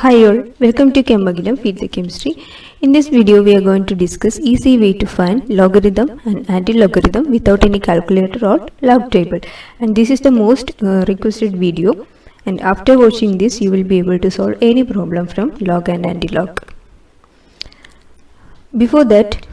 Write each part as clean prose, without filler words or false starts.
Hi all, welcome to Chemagilam Feed the Chemistry. In this video we are going to discuss easy way to find logarithm and anti-logarithm without any calculator or log table. And this is the most requested video, and after watching this you will be able to solve any problem from log and anti-log. Before that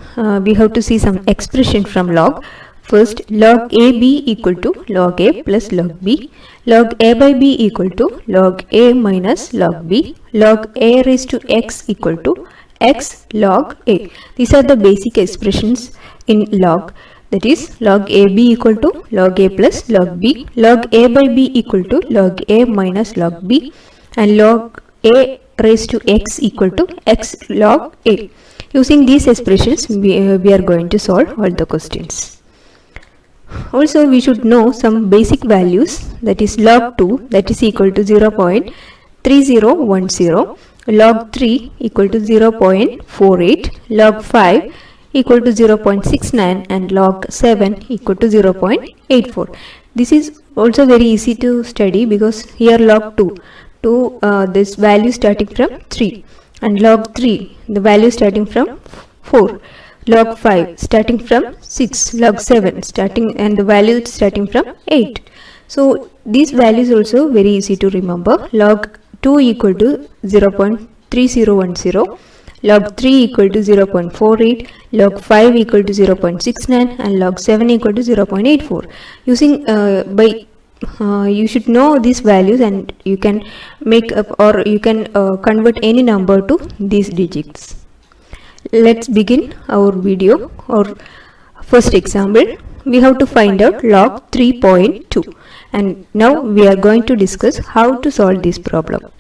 we have to see some expression from log. First, log AB equal to log A plus log B, log A by B equal to log A minus log B, log A raised to X equal to X log A. These are the basic expressions in log. That is, log AB equal to log A plus log B, log A by B equal to log A minus log B, and log A raised to X equal to X log A. Using these expressions, we are going to solve all the questions. Also, we should know some basic values, that is log 2 that is equal to 0.3010, log 3 equal to 0.48, log 5 equal to 0.69, and log 7 equal to 0.84. This is also very easy to study because here log 2 this value starting from 3, and log 3 the value starting from 4, log 5 starting from 6, log 7 starting and the value starting from 8. So these values also very easy to remember. Log 2 equal to 0.3010, log 3 equal to 0.48, log 5 equal to 0.69, and log 7 equal to 0.84. Using you should know these values, and you can make up or you can convert any number to these digits. Let's begin our video. Or first example, we have to find out log 3.2, and now we are going to discuss how to solve this problem.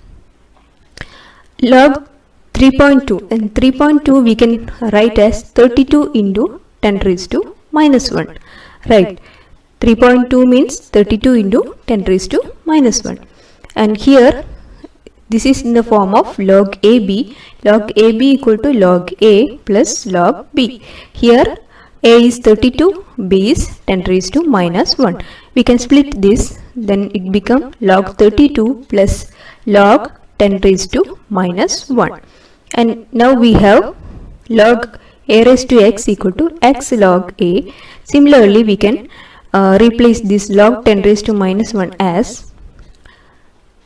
Log 3.2, and 3.2 we can write as 32 into 10 raised to minus 1. Right, 3.2 means 32 into 10 raised to minus 1, and here this is in the form of log AB. Log AB equal to log A plus log B. Here A is 32, B is 10 raised to minus 1. We can split this, then it become log 32 plus log 10 raised to minus 1. And now we have log A raised to X equal to X log A. Similarly, we can replace this log 10 raised to minus 1 as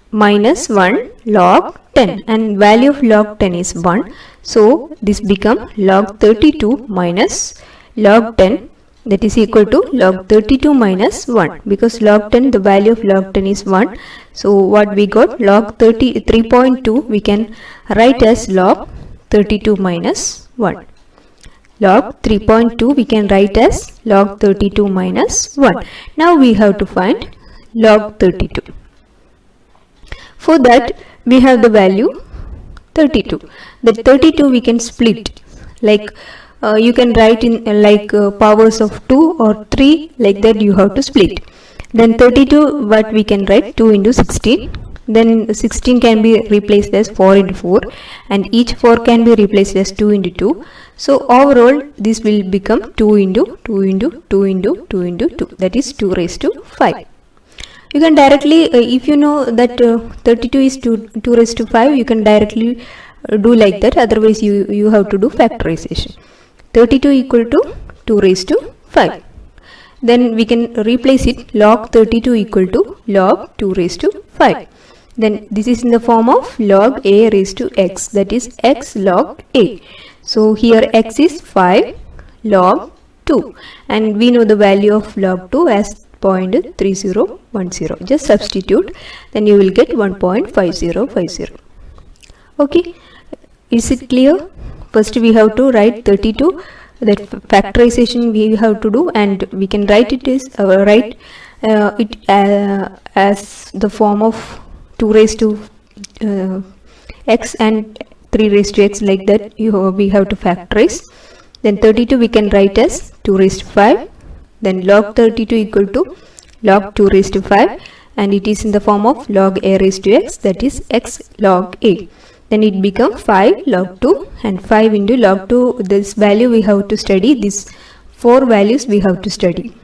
minus 1 log 10, and value of log 10 is 1. So this become log 32 minus log 10, that is equal to log 32 minus 1, because log 10 the value of log 10 is 1. So what we got, log 3.2 we can write as log 32 minus 1. Log 3.2 we can write as log 32 minus 1. Now we have to find log 32. For that we have the value 32. That 32 we can split, like you can write in powers of 2 or 3, like that you have to split. Then 32 what we can write, 2 into 16. Then 16 can be replaced as 4 into 4, and each 4 can be replaced as 2 into 2. So overall this will become 2 into 2 into 2 into 2 into 2, that is 2 raised to 5. You can directly, if you know that 32 is 2 raised to 5, you can directly do like that. Otherwise you have to do factorization. 32 equal to 2 raised to 5. Then we can replace it, log 32 equal to log 2 raised to 5. Then this is in the form of log A raised to X, that is X log A. So here X is 5 log 2, and we know the value of log 2 as 0.3010. Just substitute, then you will get 1.5050. Okay, is it clear? First we have to write 32, that factorization we have to do, and we can write it as as the form of 2 raised to X and 3 raised to X, like that we have to factorize. Then 32 we can write as 2 raised to 5. Then log 32 equal to log 2 raised to 5, and it is in the form of log A raised to X, that is X log A. Then it becomes 5 log 2, and 5 into log 2, this value we have to study, these 4 values we have to study.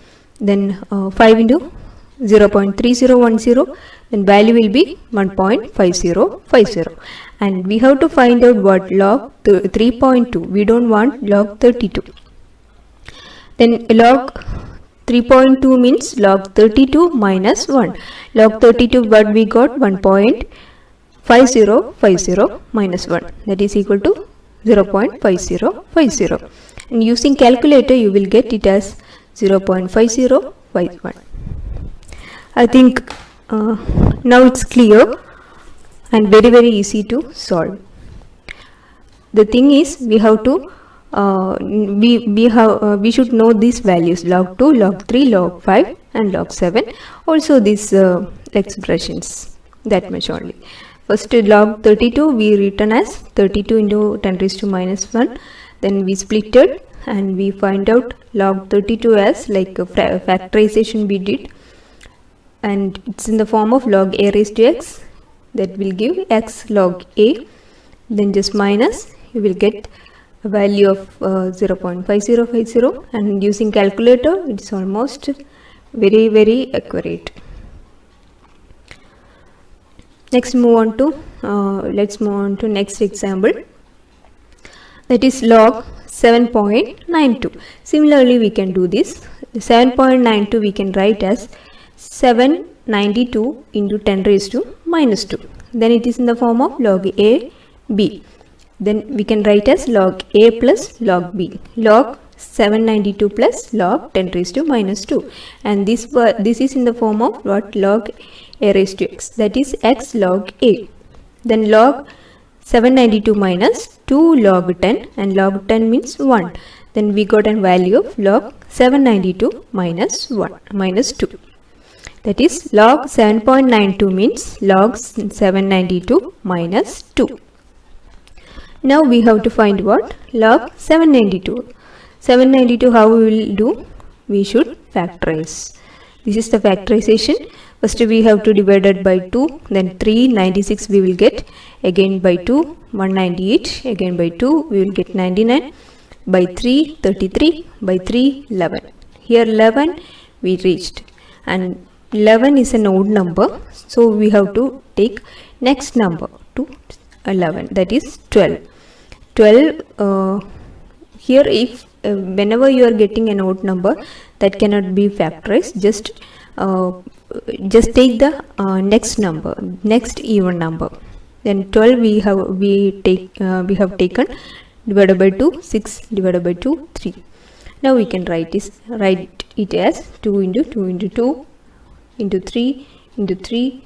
Then 5 into 0.3010, then value will be 1.5050, and we have to find out what log 3.2. We don't want log 32. Then log 3.2 means log 32 minus 1. Log 32, what we got? 1.5050 minus 1, that is equal to 0.5050. And using calculator you will get it as 0.5051. I think now it's clear and very easy to solve. The thing is, we have to we should know these values: log 2, log 3, log 5 and log 7. Also these expressions, that much only. First, log 32 we written as 32 into 10 raised to minus 1. Then we split it and we find out log 32 as like a factorization we did, and it's in the form of log a raised to x. That will give x log a. Then just minus, you will get a value of 0.5050, and using calculator it's almost very accurate. Next move on to let's move on to next example, that is log 7.92. Similarly we can do this. 7.92 we can write as 792 into 10 raised to minus 2. Then it is in the form of log a b. Then we can write as log a plus log b, log 792 plus log 10 raised to minus 2, and this is in the form of what? Log a raised to x, that is x log a. Then log 792 minus 2 log 10, and log 10 means 1. Then we got a value of log 792 minus 1 minus 2. That is log 7.92 means log 792 minus 2. Now we have to find what? Log 792. 792, how we will do? We should factorize. This is the factorization. First we have to divide it by 2, then 396 we will get, again by 2 198, again by 2 we will get 99, by 3 33, by 3 11. Here 11 we reached, and 11 is an odd number, so we have to take next number to 11, that is 12. 12 here, if whenever you are getting an odd number that cannot be factorized, just take the next number, next even number. Then 12 we have taken, divided by 2 6, divided by 2 3. Now we can write it as 2 into 2 into 2 into 3 into 3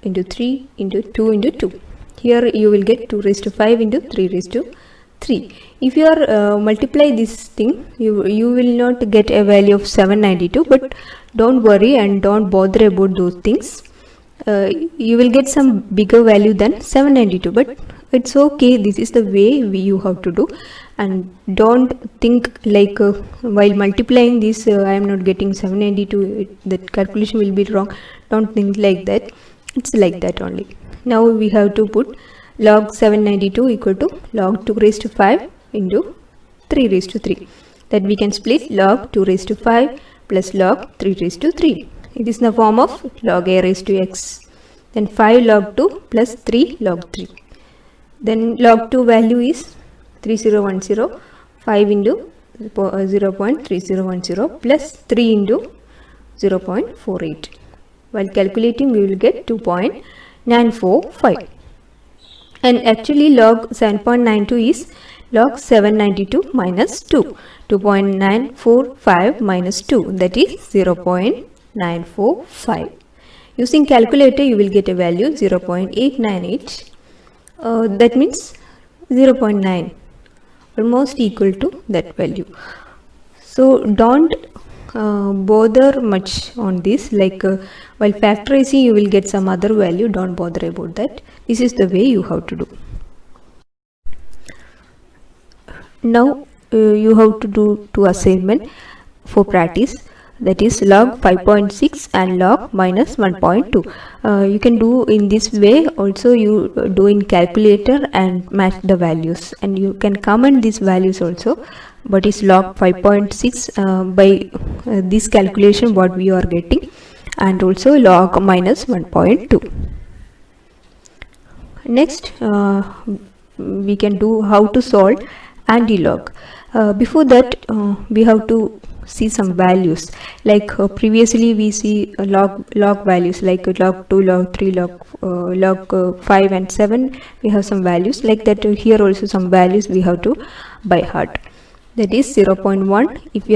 into 3 into 2 into 2. Here you will get 2 raised to 5 into 3 raised to 3. If you are multiply this thing, you will not get a value of 792, but don't worry and don't bother about those things. You will get some bigger value than 792, but it's okay. This is the way you have to do, and don't think like while multiplying this I am not getting 792, that calculation will be wrong. Don't think like that. It's like that only. Now we have to put log 792 equal to log 2 raised to 5 into 3 raised to 3. That we can split log 2 raised to 5 plus log 3 raised to 3. It is in the form of log a raised to x. Then 5 log 2 plus 3 log 3. Then log 2 value is 3010, 5 into 0.3010 plus 3 into 0.48. While calculating we will get 2.945. And actually log 7.92 is log 792 minus 2. 2.945 minus 2, that is 0.945. Using calculator you will get a value 0.898. That means 0.9, almost equal to that value. So don't bother much on this, like while factorizing you will get some other value. Don't bother about that. This is the way you have to do. Now you have to do two assignment for practice, that is log 5.6 and log minus 1.2. You can do in this way also. You do in calculator and match the values, and you can comment these values also. But is log 5.6 by this calculation what we are getting, and also log minus 1.2. Next, we can do how to solve anti-log. Before that, we have to see some values. Like previously we see log values like log 2, log 3, log 5 and 7. We have some values like that. Here also some values we have to by heart. That is 0.1. If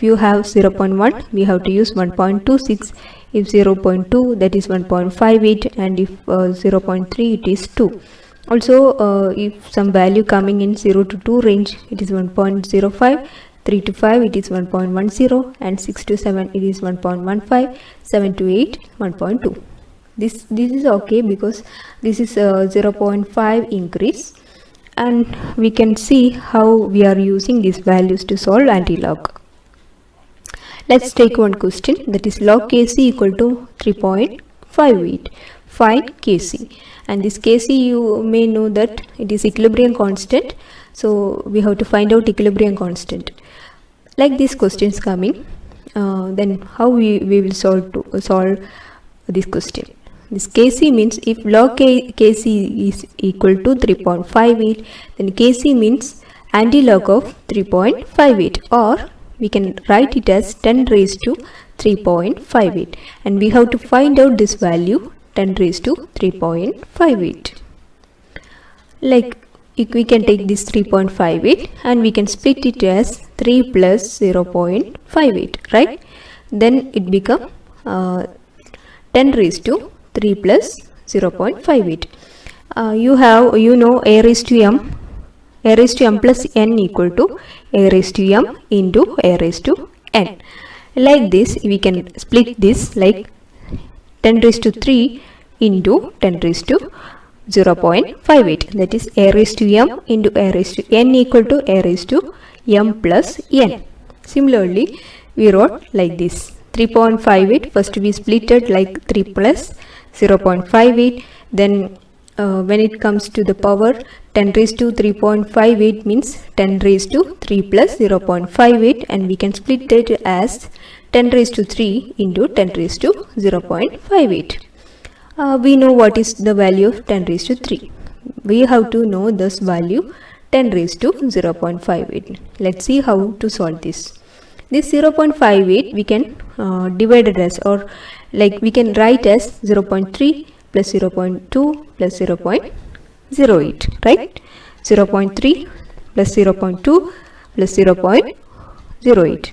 you have 0.1, we have to use 1.26. If 0.2, that is 1.58, and if 0.3, it is 2. Also, if some value coming in 0 to 2 range, it is 1.05. 3 to 5, it is 1.10, and 6 to 7, it is 1.15. 7 to 8, 1.2. This is okay because this is 0.5 increase, and we can see how we are using these values to solve anti-log. Let's take one question, that is log Kc equal to 3.58. Find Kc, and this Kc you may know that it is equilibrium constant, so we have to find out equilibrium constant. Like this question is coming, then how we will solve this question. This Kc means if log Kc is equal to 3.58, then Kc means anti-log of 3.58, or we can write it as 10 raised to 3.58, and we have to find out this value 10 raised to 3.58. Like if we can take this 3.58 and we can split it as 3 plus 0.58, right? Then it become 10 raised to 3 plus 0.58. You know a raised to m plus n equal to a raised to m into a raised to n. Like this, we can split this like 10 raised to 3 into 10 raised to 0.58, that is a raised to m into a raised to n equal to a raised to m plus n. Similarly, we wrote like this 3.58, first we split it like 3 plus 0.58, then when it comes to the power 10 raised to 3.58 means 10 raised to 3 plus 0.58, and we can split it as 10 raised to 3 into 10 raised to 0.58. We know what is the value of 10 raised to 3. We have to know this value 10 raised to 0.58. Let's see how to solve this. This 0.58 we can divide it as, or like we can write as 0.3 plus 0.2 plus 0.08, right? 0.3 plus 0.2 plus 0.08.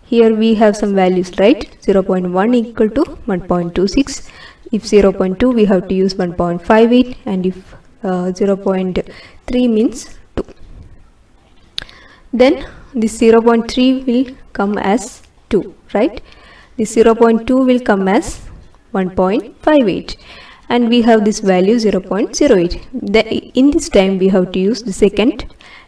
Here we have some values, right? 0.1 equal to 1.26. If 0.2, we have to use 1.58, and if 0.3 means 2. Then this 0.3 will come as 2, right? This 0.2 will come as 1.58, and we have this value 0.08. In this time we have to use the second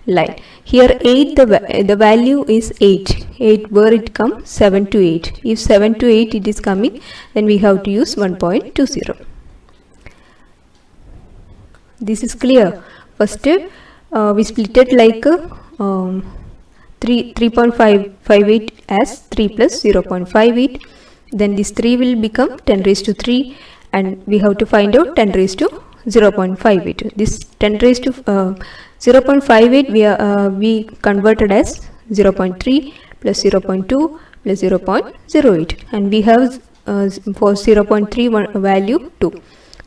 line. Here 8, the value is 8 where it comes 7 to 8. If 7 to 8 it is coming, then we have to use 1.20. This is clear. First we split it like 3.58 as 3 plus 0.58. Then this 3 will become 10 raised to 3, and we have to find out 10 raised to 0.58. This 10 raised to 0.58 we converted as 0.3 plus 0.2 plus 0.08, and we have for 0.3 value 2,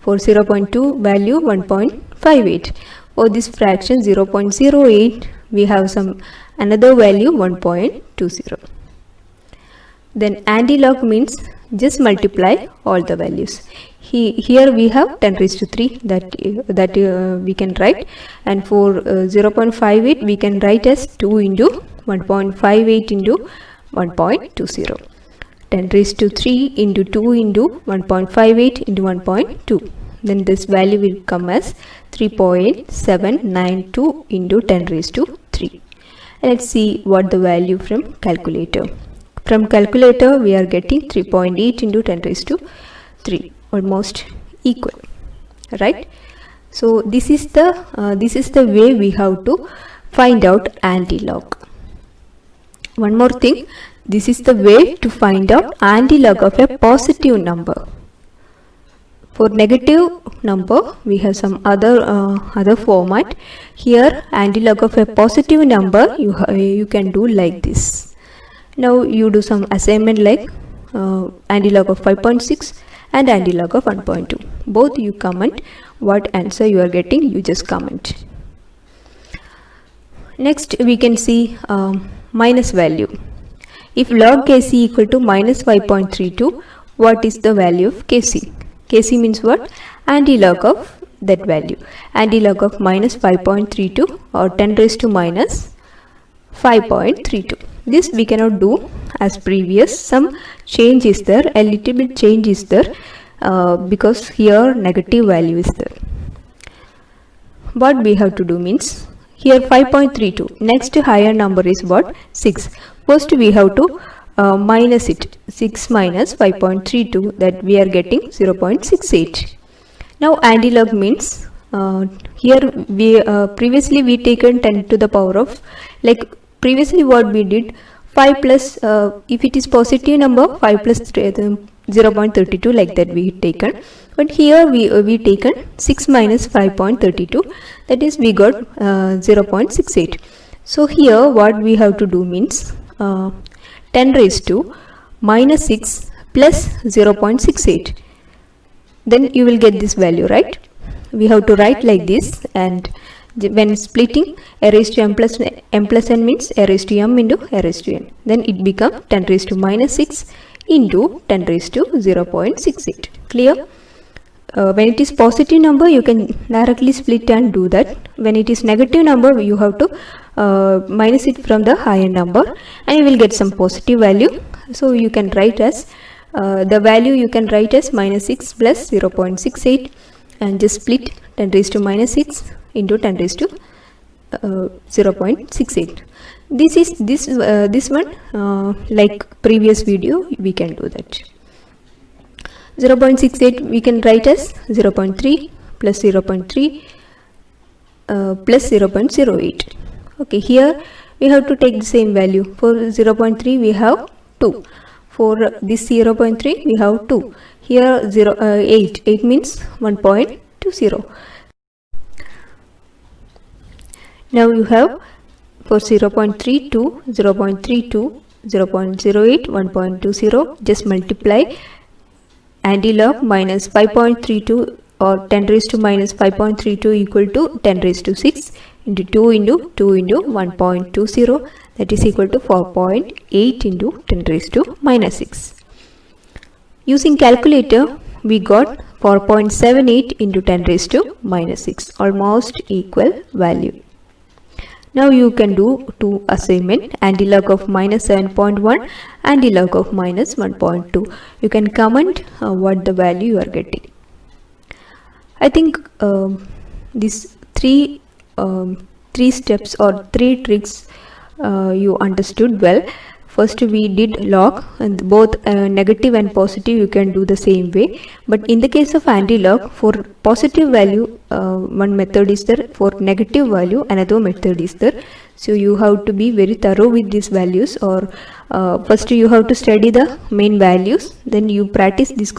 for 0.2 value 1.58. For this fraction 0.08 we have some another value 1.20. Then anti-log means just multiply all the values. Here we have 10 raised to 3 that we can write, and for 0.58 we can write as 2 into 1.58 into 1.20. 10 raised to 3 into 2 into 1.58 into 1.2. Then this value will come as 3.792 into 10 raised to 3. Let's see what the value from calculator. From calculator we are getting 3.8 into 10 raised to 3, almost equal, right? So this is the way we have to find out anti-log. One more thing, this is the way to find out anti-log of a positive number. For negative number, we have some other format. Here, antilog of a positive number, you can do like this. Now you do some assignment like antilog of 5.6 and antilog of 1.2. Both you comment what answer you are getting. You just comment. Next, we can see minus value. If log Kc equal to minus 5.32, what is the value of Kc? Kc means what? Antilog of that value. Antilog of minus 5.32 or 10 raised to minus 5.32. This we cannot do as previous. Some change is there, a little bit change is there because here negative value is there. What we have to do means, here 5.32, next higher number is what? 6. First we have to minus it. 6 minus 5.32, that we are getting 0.68. Now antilog means here we previously we taken 10 to the power of, like previously what we did, 5 plus if it is positive number, 5 plus 0.32, like that we taken. But here we taken 6 minus 5.32, that is we got 0.68. So here what we have to do means 10 raised to minus 6 plus 0.68. Then you will get this value, right? We have to write like this, and when splitting, a raised to m plus n means a raised to m into a raised to n. Then it becomes 10 raised to minus 6 into 10 raised to 0.68. Clear? When it is positive number, you can directly split and do that. When it is negative number, you have to minus it from the higher number and you will get some positive value. So you can write as the value you can write as minus 6 plus 0.68 and just split 10 raised to minus 6 into 10 raised to 0.68. This is this one like previous video we can do that. 0.68 we can write as 0.3 plus 0.3 plus 0.08. Okay, here we have to take the same value. For 0.3 we have 2. For this 0.3 we have 2. Here 8 means 1.20. Now you have for 0.32, 0.32, 0.08, 1.20, just multiply antilog minus 5.32 or 10 raised to minus 5.32 equal to 10 raised to 6 into 2 into 2 into 1.20, that is equal to 4.8 into 10 raised to minus 6. Using calculator, we got 4.78 into 10 raised to minus 6, almost equal value. Now you can do two assignment, antilog of minus 7.1 and antilog of minus 1.2. You can comment what the value you are getting. I think these three steps or three tricks you understood well. First we did log, and both negative and positive you can do the same way. But in the case of antilog, for positive value one method is there, for negative value another method is there. So you have to be very thorough with these values, or first you have to study the main values, then you practice this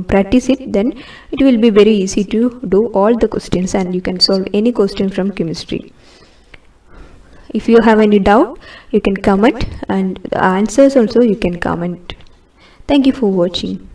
practice it, then it will be very easy to do all the questions and you can solve any question from chemistry. If you have any doubt, you can comment, and the answers also you can comment. Thank you for watching.